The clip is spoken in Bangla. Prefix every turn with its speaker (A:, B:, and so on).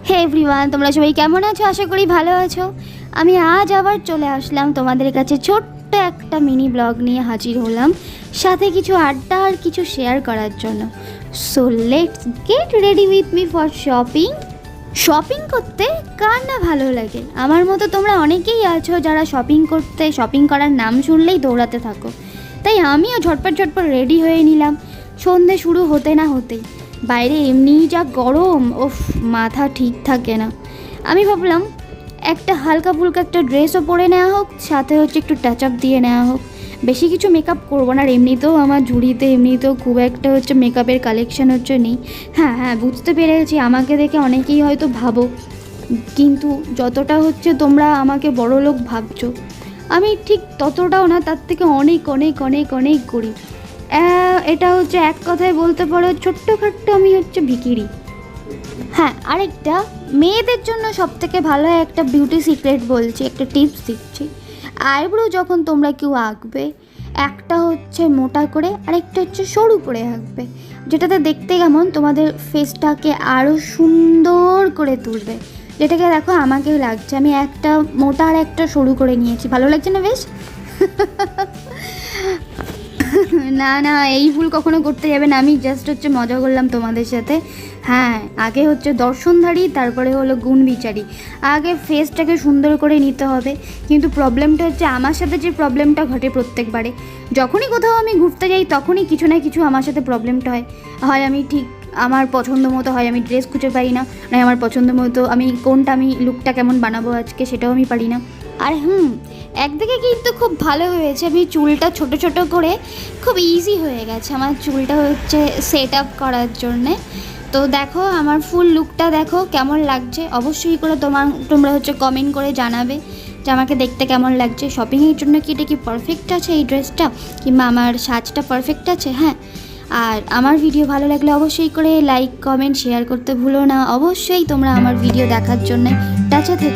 A: হে এভরিওয়ান, তোমরা সবাই কেমন আছো? আশা করি ভালো আছো। আমি আজ আবার চলে আসলাম তোমাদের কাছে ছোট্ট একটা মিনি ব্লগ নিয়ে হাজির হলাম, সাথে কিছু আড্ডা আর কিছু শেয়ার করার জন্য। So let's get ready with me for shopping. Shopping করতে কার না ভালো লাগে? আমার মতো তোমরা অনেকেই আছো যারা শপিং করার নাম শুনলেই দৌড়াতে থাকো। তাই আমিও ঝটপট রেডি হয়ে নিলাম। সন্ধে শুরু হতে না হতেই বাইরে এমনিই যা গরম, ওফ, মাথা ঠিক থাকে না। আমি ভাবলাম একটা হালকা ফুলকা একটা ড্রেসও পরে নেওয়া হোক, সাথে হচ্ছে একটু টাচ আপ দিয়ে নেওয়া হোক। বেশি কিছু মেকআপ করবো না, আর এমনিতেও আমার ঝুড়িতে এমনিতেও খুব একটা হচ্ছে মেকআপের কালেকশান হচ্ছে নেই। হ্যাঁ, বুঝতে পেরেছি আমাকে দেখে অনেকেই হয়তো ভাবো, কিন্তু যতটা হচ্ছে তোমরা আমাকে বড় লোক ভাবছো, আমি ঠিক ততটাও না, তার থেকে অনেক অনেক অনেক অনেক গরিব। এটা হচ্ছে এক কথায় বলতে পারো ছোট্টখাট্ট আমি হচ্ছে ভিখিরি। হ্যাঁ, আরেকটা মেয়েদের জন্য সবথেকে ভালো একটা বিউটি সিক্রেট বলছি, একটা টিপস দিচ্ছি। আইব্রো যখন তোমরা কেউ আঁকবে, একটা হচ্ছে মোটা করে আর একটা হচ্ছে সরু করে আঁকবে, যেটাতে দেখতে কেমন তোমাদের ফেসটাকে আরও সুন্দর করে তুলবে। যেটাকে দেখো আমাকেও লাগছে, আমি একটা মোটা আর একটা সরু করে নিয়েছি। ভালো লাগছে না বেশ? না, এই ভুল কখনো করতে যাবে না। আমি জাস্ট হচ্ছে মজা করলাম তোমাদের সাথে। হ্যাঁ, আগে হচ্ছে দর্শনধারী, তারপরে হলো গুণ বিচারী। আগে ফেসটাকে সুন্দর করে নিতে হবে। কিন্তু প্রবলেমটা হচ্ছে আমার সাথে যে প্রবলেমটা ঘটে প্রত্যেকবারে, যখনই কোথাও আমি ঘুরতে যাই তখনই কিছু না কিছু আমার সাথে প্রবলেমটা হয় আমি ঠিক আমার পছন্দ মতো হয় আমি ড্রেস খুঁজে পাই না, নয় আমার পছন্দ মতো আমি লুকটা কেমন বানাবো আজকে সেটাও আমি পারি না। আর একদিকে কিন্তু খুব ভালো হয়েছে, আমি চুলটা ছোট ছোট করে খুব ইজি হয়ে গেছে আমার চুলটা হচ্ছে সেট আপ করার জন্যে। তো দেখো আমার ফুল লুকটা দেখো কেমন লাগছে, অবশ্যই করে তোমরা হচ্ছে কমেন্ট করে জানাবে যে আমাকে দেখতে কেমন লাগছে। শপিংয়ের জন্য কি এটা কি পারফেক্ট আছে এই ড্রেসটা, কিংবা আমার সাজটা পারফেক্ট আছে? হ্যাঁ, আর আমার ভিডিও ভালো লাগলে অবশ্যই করে লাইক কমেন্ট শেয়ার করতে ভুলো না। অবশ্যই তোমরা আমার ভিডিও দেখার জন্য টাচে থেকে